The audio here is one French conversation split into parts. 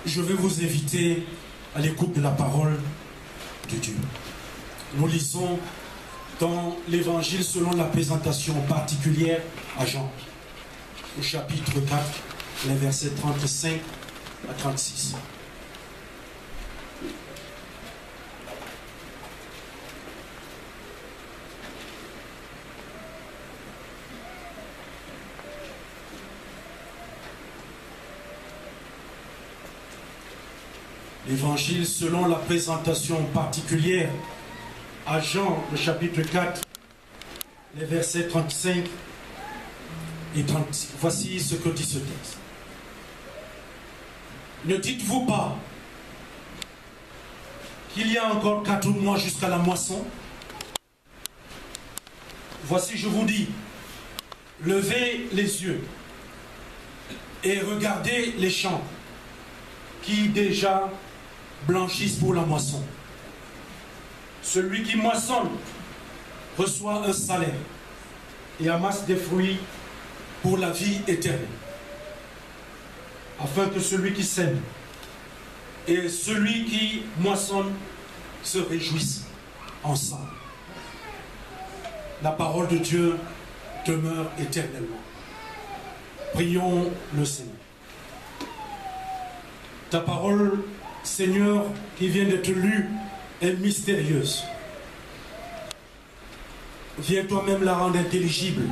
je vais vous inviter à l'écoute de la parole de Dieu. Nous lisons dans l'évangile selon la présentation particulière à Jean, au chapitre 4, les versets 35 à 36. L'évangile selon la présentation particulière à Jean, le chapitre 4, les versets 35 et 36. Voici ce que dit ce texte. Ne dites-vous pas qu'il y a encore 4 mois jusqu'à la moisson? Voici, je vous dis, levez les yeux et regardez les champs qui déjà blanchissent pour la moisson. Celui qui moissonne reçoit un salaire et amasse des fruits pour la vie éternelle, afin que celui qui sème et celui qui moissonne se réjouissent ensemble. La parole de Dieu demeure éternellement. Prions le Seigneur. Ta parole, Seigneur, qui vient d'être lue, est mystérieuse. Viens toi-même la rendre intelligible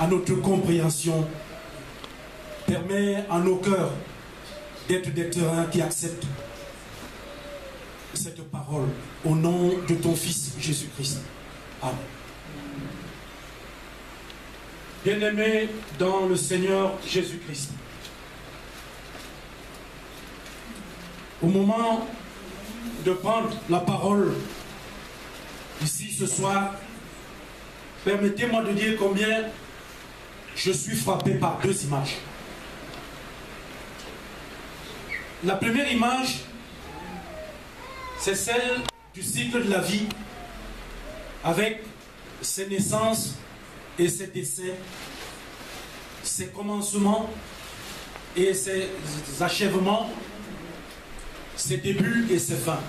à notre compréhension. Permets à nos cœurs d'être des terrains qui acceptent cette parole au nom de ton Fils Jésus-Christ. Amen. Bien-aimés dans le Seigneur Jésus-Christ, au moment de prendre la parole ici ce soir, permettez-moi de dire combien je suis frappé par 2 images. La première image, c'est celle du cycle de la vie, avec ses naissances et ses décès, ses commencements et ses achèvements, ses débuts et ses fins.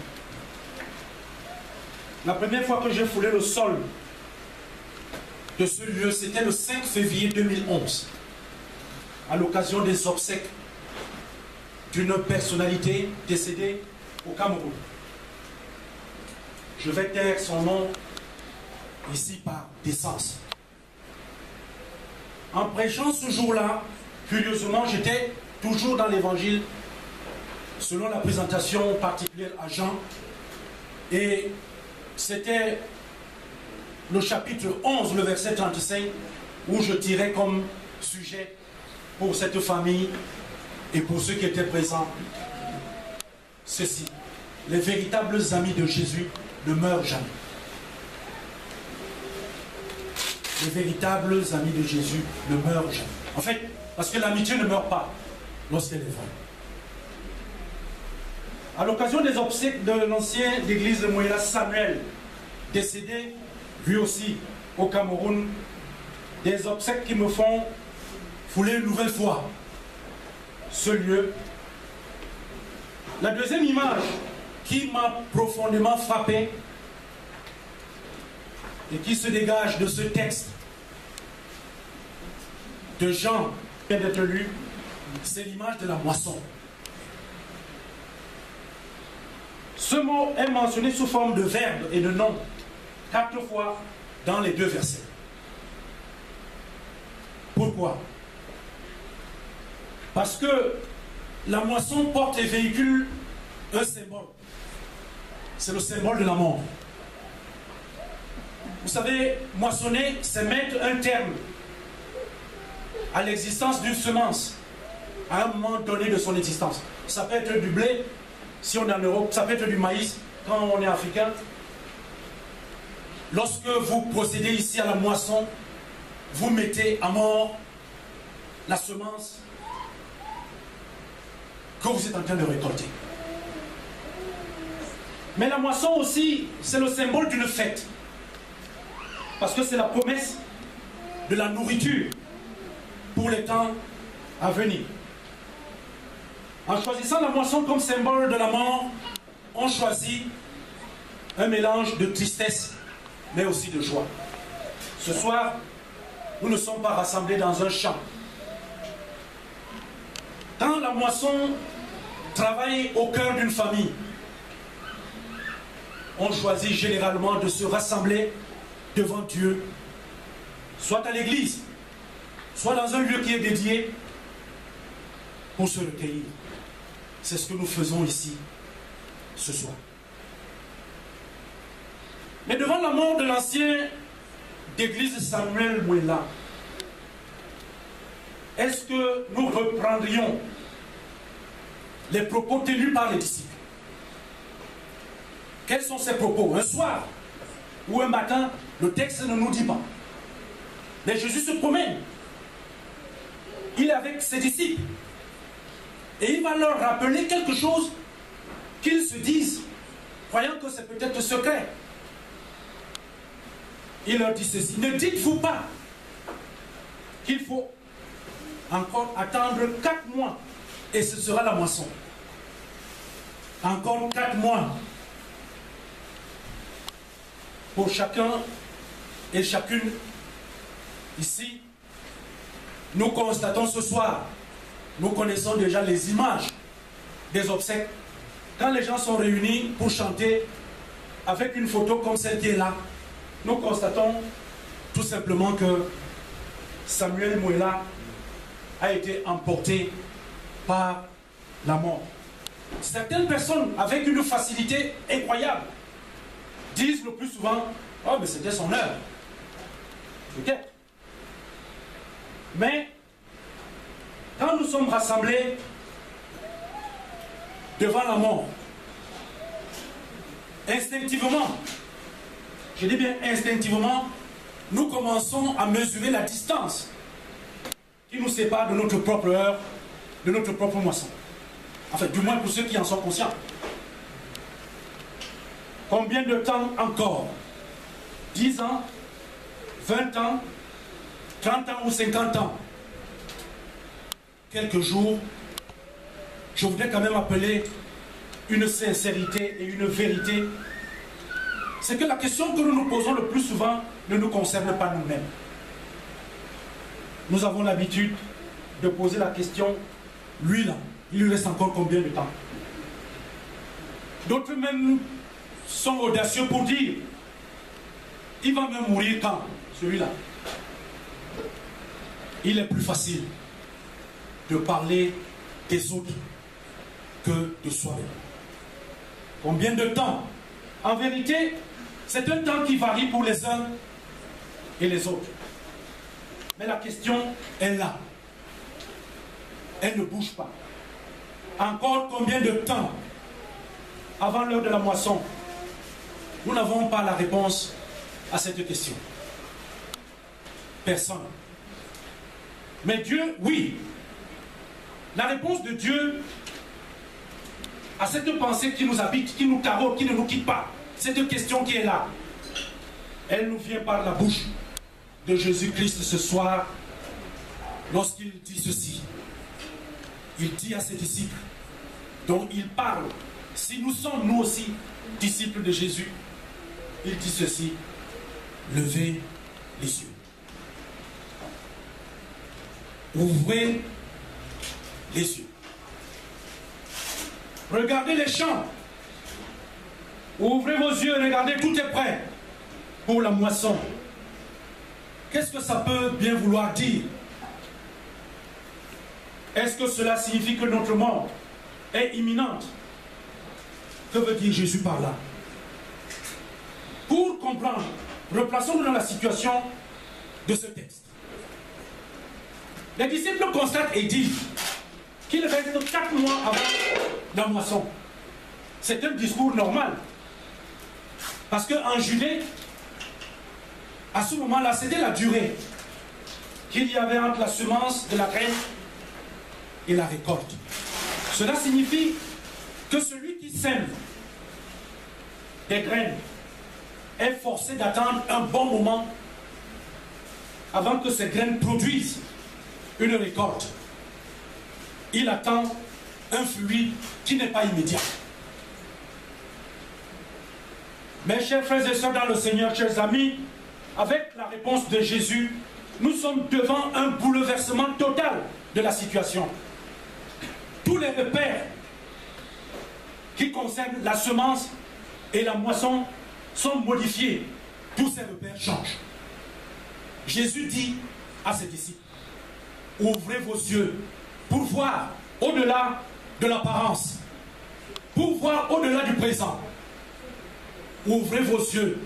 La première fois que j'ai foulé le sol de ce lieu, c'était le 5 février 2011, à l'occasion des obsèques d'une personnalité décédée au Cameroun. Je vais taire son nom ici par décence. En prêchant ce jour-là, curieusement, j'étais toujours dans l'évangile selon la présentation particulière à Jean, et c'était le chapitre 11, le verset 35, où je tirais comme sujet pour cette famille et pour ceux qui étaient présents ceci: les véritables amis de Jésus ne meurent jamais. Les véritables amis de Jésus ne meurent jamais. En fait, parce que l'amitié ne meurt pas lorsqu'elle est vraie. À l'occasion des obsèques de l'ancien d'église de Moïla, Samuel, décédé, lui aussi, au Cameroun, des obsèques qui me font fouler une nouvelle fois ce lieu. La deuxième image qui m'a profondément frappé et qui se dégage de ce texte de Jean qui vient d'être lu, c'est l'image de la moisson. Ce mot est mentionné sous forme de verbe et de nom 4 fois dans les 2 versets. Pourquoi? Parce que la moisson porte et véhicule un symbole. C'est le symbole de la mort. Vous savez, moissonner, c'est mettre un terme à l'existence d'une semence à un moment donné de son existence. Ça peut être du blé, si on est en Europe, ça peut être du maïs quand on est africain. Lorsque vous procédez ici à la moisson, vous mettez à mort la semence que vous êtes en train de récolter. Mais la moisson aussi, c'est le symbole d'une fête. Parce que c'est la promesse de la nourriture pour les temps à venir. En choisissant la moisson comme symbole de la mort, on choisit un mélange de tristesse, mais aussi de joie. Ce soir, nous ne sommes pas rassemblés dans un champ. Quand la moisson travaille au cœur d'une famille, on choisit généralement de se rassembler devant Dieu, soit à l'église, soit dans un lieu qui est dédié, pour se recueillir. C'est ce que nous faisons ici, ce soir. Mais devant la mort de l'ancien d'église Samuel Mouela, est-ce que nous reprendrions les propos tenus par les disciples? Quels sont ces propos? Un soir ou un matin, le texte ne nous dit pas. Mais Jésus se promène. Il est avec ses disciples. Et il va leur rappeler quelque chose qu'ils se disent, croyant que c'est peut-être secret. Il leur dit ceci: ne dites-vous pas qu'il faut encore attendre 4 mois et ce sera la moisson. Encore 4 mois pour chacun et chacune ici. Nous constatons ce soir, nous connaissons déjà les images des obsèques. Quand les gens sont réunis pour chanter avec une photo comme celle qui est là, nous constatons tout simplement que Samuel Mouela a été emporté par la mort. Certaines personnes, avec une facilité incroyable, disent le plus souvent: oh, mais c'était son heure. Peut-être. Mais quand nous sommes rassemblés devant la mort, instinctivement, je dis bien instinctivement, nous commençons à mesurer la distance qui nous sépare de notre propre heure, de notre propre moisson. Enfin, du moins pour ceux qui en sont conscients. Combien de temps encore? 10 ans, 20 ans, 30 ans ou 50 ans? Quelques jours, je voudrais quand même appeler une sincérité et une vérité. C'est que la question que nous nous posons le plus souvent ne nous concerne pas nous-mêmes. Nous avons l'habitude de poser la question: lui là, il lui reste encore combien de temps? D'autres même sont audacieux pour dire: il va même mourir quand, celui-là? Il est plus facile de parler des autres que de soi-même. Combien de temps? En vérité, c'est un temps qui varie pour les uns et les autres. Mais la question est là. Elle ne bouge pas. Encore combien de temps avant l'heure de la moisson? Nous n'avons pas la réponse à cette question. Personne. Mais Dieu, oui. La réponse de Dieu à cette pensée qui nous habite, qui nous taraude, qui ne nous quitte pas, cette question qui est là, elle nous vient par la bouche de Jésus-Christ ce soir, lorsqu'il dit ceci. Il dit à ses disciples, dont il parle, si nous sommes nous aussi disciples de Jésus, il dit ceci: levez les yeux. Ouvrez les yeux. Regardez les champs. Ouvrez vos yeux, regardez, tout est prêt pour la moisson. Qu'est-ce que ça peut bien vouloir dire? Est-ce que cela signifie que notre mort est imminente? Que veut dire Jésus par là? Pour comprendre, replaçons-nous dans la situation de ce texte. Les disciples constatent et disent qu'il reste 4 mois avant la moisson. C'est un discours normal. Parce qu'en Judée, à ce moment-là, c'était la durée qu'il y avait entre la semence de la graine et la récolte. Cela signifie que celui qui sème des graines est forcé d'attendre un bon moment avant que ces graines produisent une récolte. Il attend un fruit qui n'est pas immédiat. Mes chers frères et sœurs dans le Seigneur, chers amis, avec la réponse de Jésus, nous sommes devant un bouleversement total de la situation. Tous les repères qui concernent la semence et la moisson sont modifiés. Tous ces repères changent. Jésus dit à ses disciples, ouvrez vos yeux pour voir au-delà de l'apparence, pour voir au-delà du présent. Ouvrez vos yeux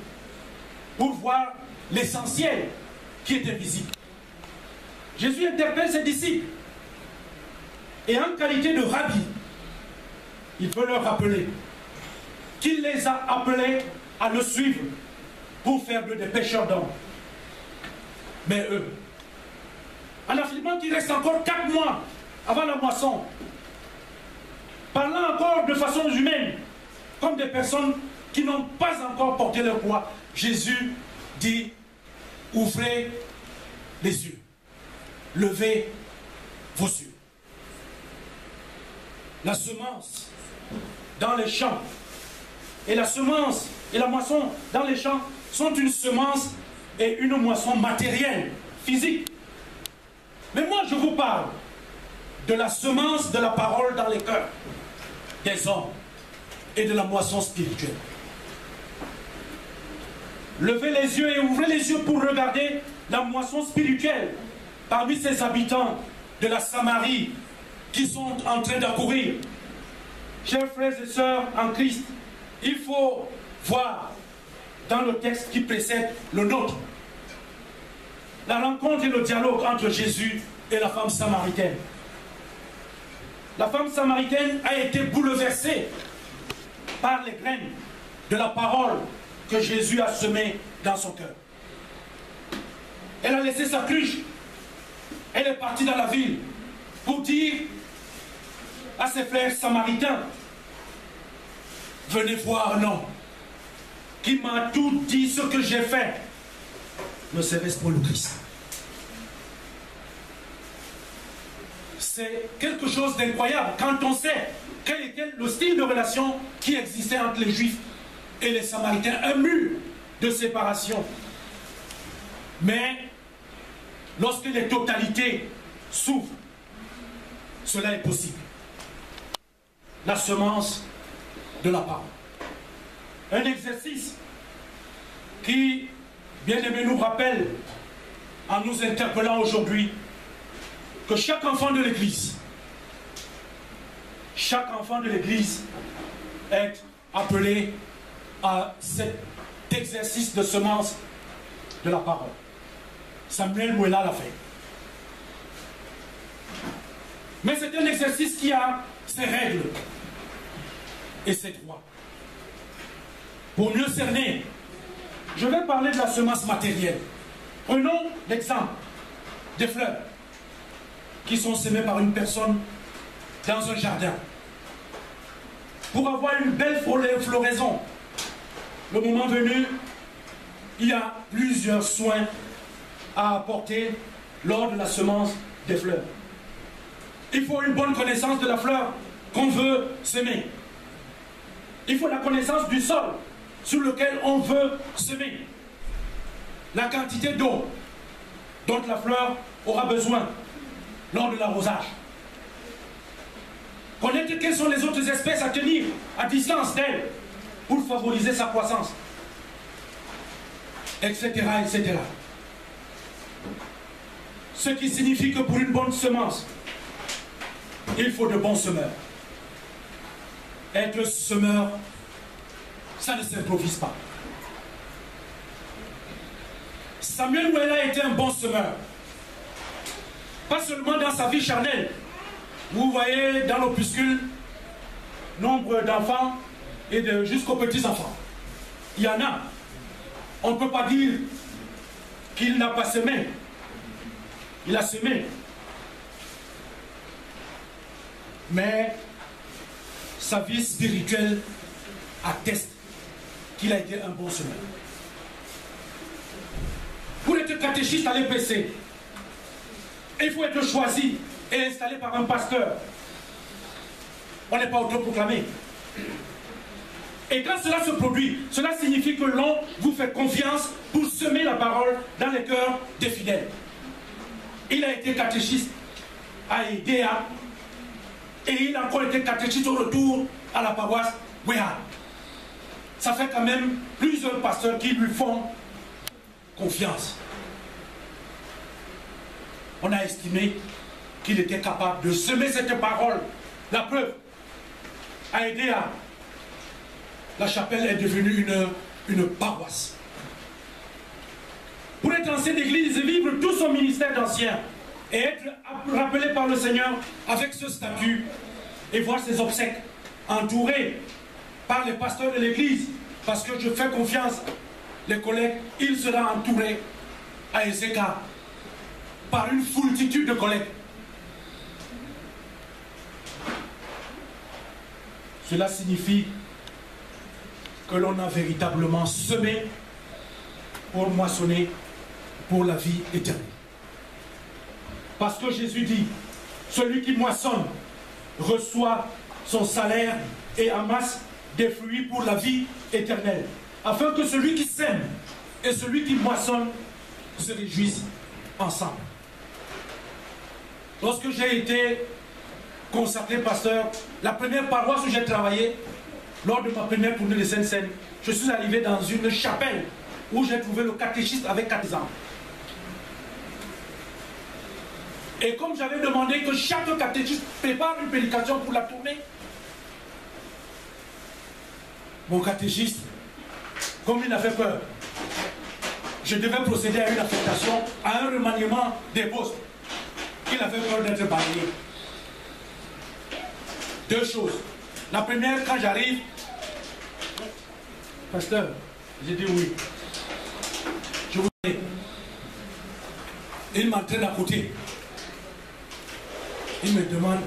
pour voir l'essentiel qui est invisible. Jésus interpelle ses disciples et en qualité de rabbi, il veut leur rappeler qu'il les a appelés à le suivre pour faire d'eux des pêcheurs d'hommes. Mais eux, en affirmant qu'il reste encore 4 mois avant la moisson, parlant encore de façon humaine, comme des personnes qui n'ont pas encore porté leur poids, Jésus dit, ouvrez les yeux, levez vos yeux. La semence dans les champs et la semence et la moisson dans les champs sont une semence et une moisson matérielle, physique. Mais moi je vous parle de la semence de la parole dans les cœurs des hommes et de la moisson spirituelle. Levez les yeux et ouvrez les yeux pour regarder la moisson spirituelle parmi ces habitants de la Samarie qui sont en train d'accourir. Chers frères et sœurs en Christ, il faut voir dans le texte qui précède le nôtre la rencontre et le dialogue entre Jésus et la femme samaritaine. La femme samaritaine a été bouleversée par les graines de la parole que Jésus a semée dans son cœur. Elle a laissé sa cruche. Elle est partie dans la ville pour dire à ses frères samaritains, venez voir un homme qui m'a tout dit ce que j'ai fait. Ne serait-ce pour le Christ? C'est quelque chose d'incroyable quand on sait quel était le style de relation qui existait entre les Juifs et les Samaritains, un mur de séparation. Mais lorsque les totalités s'ouvrent, cela est possible. La semence de la parole. Un exercice qui, bien aimé, nous rappelle, en nous interpellant aujourd'hui, que chaque enfant de l'Église est appelé à cet exercice de semence de la parole. Samuel Mouela l'a fait. Mais c'est un exercice qui a ses règles et ses droits. Pour mieux cerner, je vais parler de la semence matérielle. Prenons l'exemple des fleurs qui sont semées par une personne dans un jardin. Pour avoir une belle floraison, le moment venu, il y a plusieurs soins à apporter lors de la semence des fleurs. Il faut une bonne connaissance de la fleur qu'on veut semer. Il faut la connaissance du sol sur lequel on veut semer. La quantité d'eau dont la fleur aura besoin lors de l'arrosage. Connaître quelles sont les autres espèces à tenir à distance d'elle pour favoriser sa croissance, etc., etc. Ce qui signifie que pour une bonne semence, il faut de bons semeurs. Être semeur, ça ne s'improvise pas. Samuel Mouela était un bon semeur. Pas seulement dans sa vie charnelle. Vous voyez dans l'opuscule nombre d'enfants et jusqu'aux petits-enfants. Il y en a. On ne peut pas dire qu'il n'a pas semé. Il a semé. Mais sa vie spirituelle atteste qu'il a été un bon semeur. Pour être catéchiste à l'EPC, il faut être choisi et installé par un pasteur. on n'est pas autoproclamé. Et quand cela se produit, cela signifie que l'on vous fait confiance pour semer la parole dans les cœurs des fidèles. Il a été catéchiste à Idéa et il a encore été catéchiste au retour à la paroisse Wéha. Ça fait quand même plusieurs pasteurs qui lui font confiance. On a estimé qu'il était capable de semer cette parole. La preuve, à Idéa, la chapelle est devenue une paroisse. Pour être ancien d'église et vivre tout son ministère d'ancien et être rappelé par le Seigneur avec ce statut et voir ses obsèques entourées par les pasteurs de l'église, parce que je fais confiance, les collègues, il sera entouré à Ezeka par une foultitude de collègues. Cela signifie que l'on a véritablement semé pour moissonner pour la vie éternelle. Parce que Jésus dit, celui qui moissonne reçoit son salaire et amasse des fruits pour la vie éternelle, afin que celui qui sème et celui qui moissonne se réjouissent ensemble. Lorsque j'ai été consacré pasteur, la première paroisse où j'ai travaillé, lors de ma première tournée de Sainte-Seine, je suis arrivé dans une chapelle où j'ai trouvé le catéchiste avec 4 ans. Et comme j'avais demandé que chaque catéchiste prépare une prédication pour la tournée, mon catéchiste, comme il a fait peur, je devais procéder à une affectation, à un remaniement des postes. Il avait peur d'être balayé. 2 choses. La première, quand j'arrive, pasteur, j'ai dit oui. Je vous dis. Il m'entraîne à côté. Il me demande,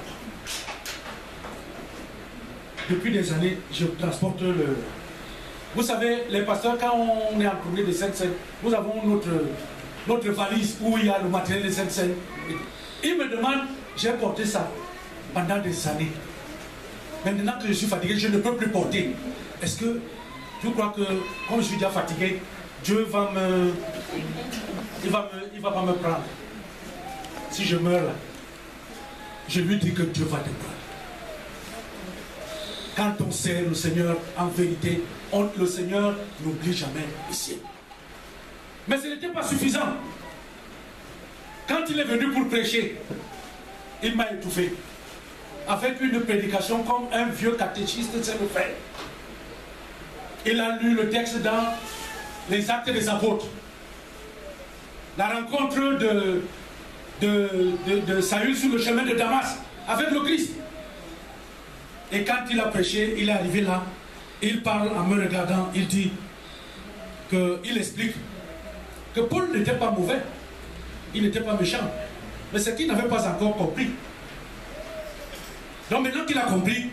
depuis des années, je transporte le... Vous savez, les pasteurs, quand on est en tournée de Sainte-Seine, nous avons notre valise où il y a le matériel de Sainte-Seine. Il me demande, j'ai porté ça pendant des années. Maintenant que je suis fatigué, je ne peux plus porter. Est-ce que tu crois que, comme je suis déjà fatigué, Dieu va me... Il va pas me prendre. Si je meurs là, je lui dis que Dieu va te prendre. Quand on sert le Seigneur, en vérité, le Seigneur n'oublie jamais ici. Mais ce n'était pas suffisant. Quand il est venu pour prêcher, il m'a étouffé. Avec une prédication comme un vieux catéchiste sait le faire. Il a lu le texte dans les Actes des Apôtres. La rencontre de Saül sur le chemin de Damas avec le Christ. Et quand il a prêché, il est arrivé là, il parle en me regardant, il dit il explique que Paul n'était pas mauvais, il n'était pas méchant, mais c'est qu'il n'avait pas encore compris. Donc maintenant qu'il a compris,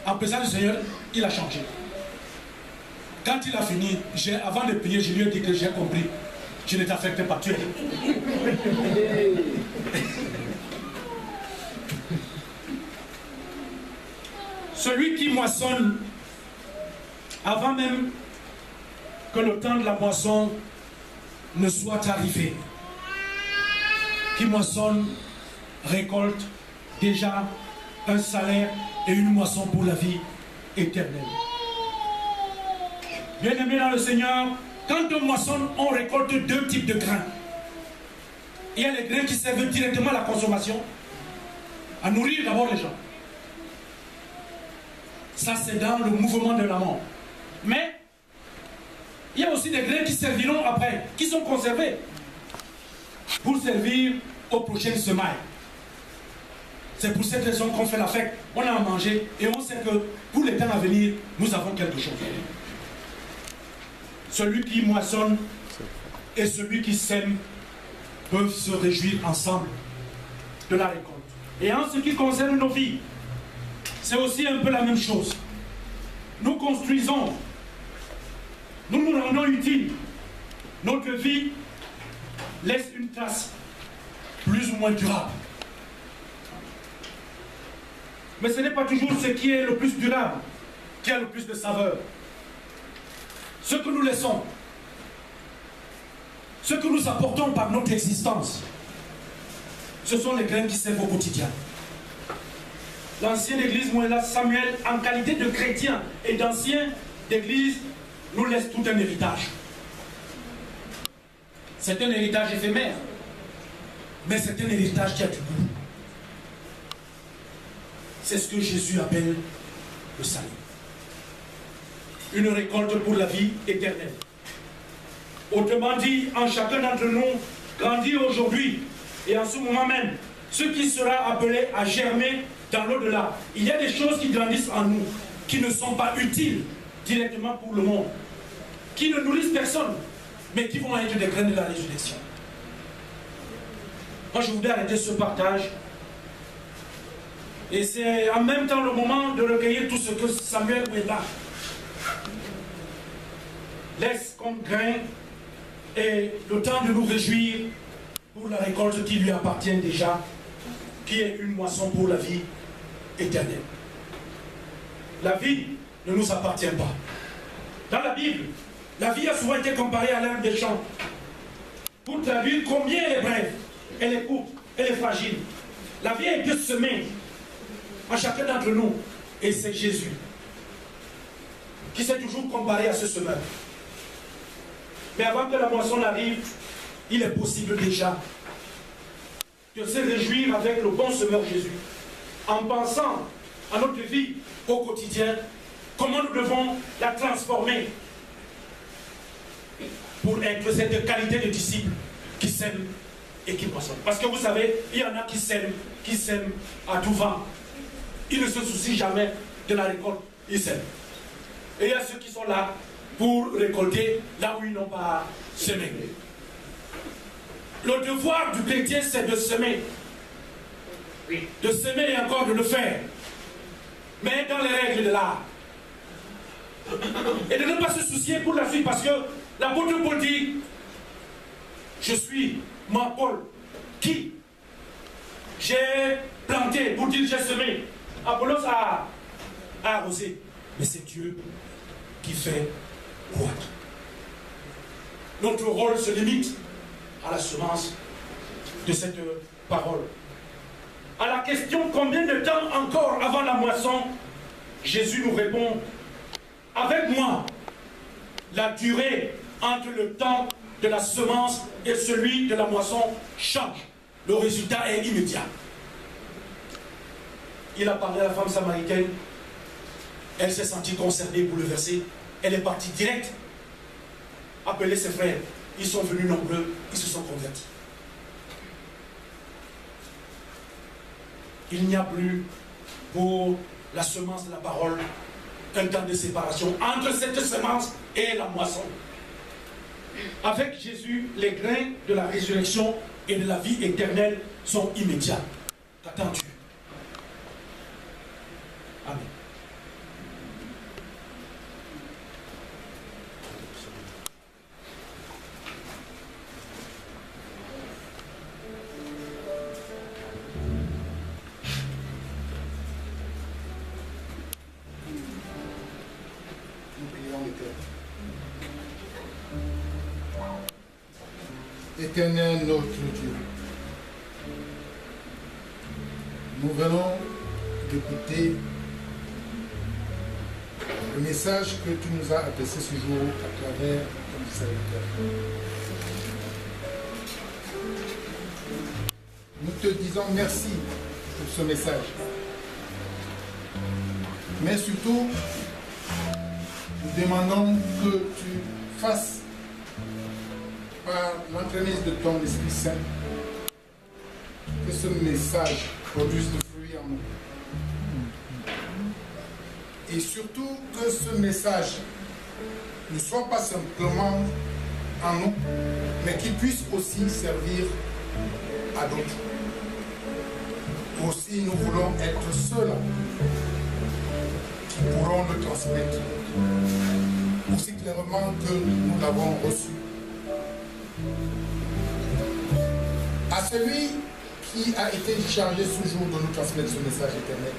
en présence du Seigneur, il a changé. Quand il a fini, avant de prier, je lui ai dit que j'ai compris. Je ne t'affecte pas, tu es. Celui qui moissonne, avant même que le temps de la moisson ne soit arrivé, qui moissonne, récolte déjà un salaire et une moisson pour la vie éternelle. Bien-aimés dans le Seigneur, quand on moissonne, on récolte 2 types de grains. Il y a les grains qui servent directement à la consommation, à nourrir d'abord les gens. Ça, c'est dans le mouvement de la mort. Mais il y a aussi des grains qui serviront après, qui sont conservés pour servir aux prochaines semailles. C'est pour cette raison qu'on fait la fête. On a à manger et on sait que pour les temps à venir, nous avons quelque chose. Celui qui moissonne et celui qui sème peuvent se réjouir ensemble de la récolte. Et en ce qui concerne nos vies, c'est aussi un peu la même chose. Nous construisons, nous nous rendons utiles. Notre vie laisse une trace plus ou moins durable. Mais ce n'est pas toujours ce qui est le plus durable, qui a le plus de saveur. Ce que nous laissons, ce que nous apportons par notre existence, ce sont les graines qui servent au quotidien. L'ancienne église Moëlla Samuel, en qualité de chrétien et d'ancien d'église, nous laisse tout un héritage. C'est un héritage éphémère, mais c'est un héritage qui a du goût. C'est ce que Jésus appelle le salut. Une récolte pour la vie éternelle. Autrement dit, en chacun d'entre nous grandit aujourd'hui et en ce moment même, ce qui sera appelé à germer dans l'au-delà. Il y a des choses qui grandissent en nous, qui ne sont pas utiles directement pour le monde, qui ne nourrissent personne, mais qui vont être des graines de la résurrection. Moi, je voudrais arrêter ce partage. Et c'est en même temps le moment de recueillir tout ce que Samuel Moëlla laisse comme grain et le temps de nous réjouir pour la récolte qui lui appartient déjà, qui est une moisson pour la vie éternelle. La vie ne nous appartient pas. Dans la Bible, la vie a souvent été comparée à l'herbe des champs. Pour traduire combien elle est brève, elle est courte, elle est fragile. La vie a été semée en chacun d'entre nous. Et c'est Jésus qui s'est toujours comparé à ce semeur. Mais avant que la moisson n'arrive, il est possible déjà de se réjouir avec le bon semeur Jésus, en pensant à notre vie au quotidien, comment nous devons la transformer pour être cette qualité de disciple qui sème et qui moissonne. Parce que vous savez, il y en a qui sèment à tout vent. Ils ne se soucient jamais de la récolte, ils sèment. Et il y a ceux qui sont là pour récolter là où ils n'ont pas semé. Le devoir du chrétien, c'est de semer. De semer et encore de le faire. Mais dans les règles de l'art. Et de ne pas se soucier pour la suite, parce que l'apôtre Paul dit, je suis moi Paul, qui j'ai planté, pour dire j'ai semé. Apollos a arrosé. Mais c'est Dieu qui fait croître. Notre rôle se limite à la semence de cette parole. À la question combien de temps encore avant la moisson, Jésus nous répond, avec moi, la durée entre le temps de la semence et celui de la moisson change. Le résultat est immédiat. Il a parlé à la femme samaritaine. Elle s'est sentie concernée, bouleversée. Elle est partie direct appeler ses frères. Ils sont venus nombreux, ils se sont convertis. Il n'y a plus pour la semence de la parole un temps de séparation entre cette semence et la moisson. Avec Jésus, les grains de la résurrection et de la vie éternelle sont immédiats. Qu'attends-tu? Amen. Éternel notre Dieu, nous venons d'écouter le message que tu nous as adressé ce jour à travers ton serviteur. Nous te disons merci pour ce message. Mais surtout, nous demandons que tu fasses par l'entremise de ton Esprit Saint, que ce message produise de fruits en nous. Et surtout que ce message ne soit pas simplement en nous, mais qu'il puisse aussi servir à d'autres. Aussi, nous voulons être ceux-là qui pourront le transmettre aussi clairement que nous l'avons reçu. À celui qui a été chargé ce jour de nous transmettre ce message éternel.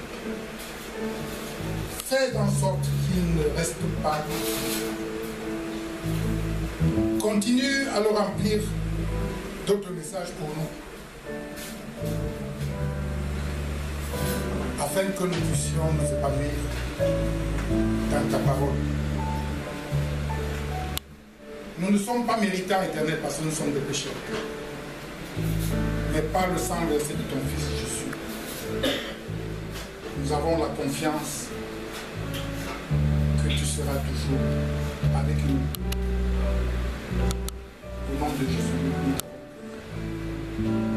Fais en sorte qu'il ne reste pas. Continue à le remplir d'autres messages pour nous, afin que nous puissions nous épanouir dans ta parole. Nous ne sommes pas méritants, Éternel, parce que nous sommes des pécheurs. Mais par le sang versé de ton Fils Jésus, nous avons la confiance que tu seras toujours avec nous. Au nom de Jésus, nous t'avons prié.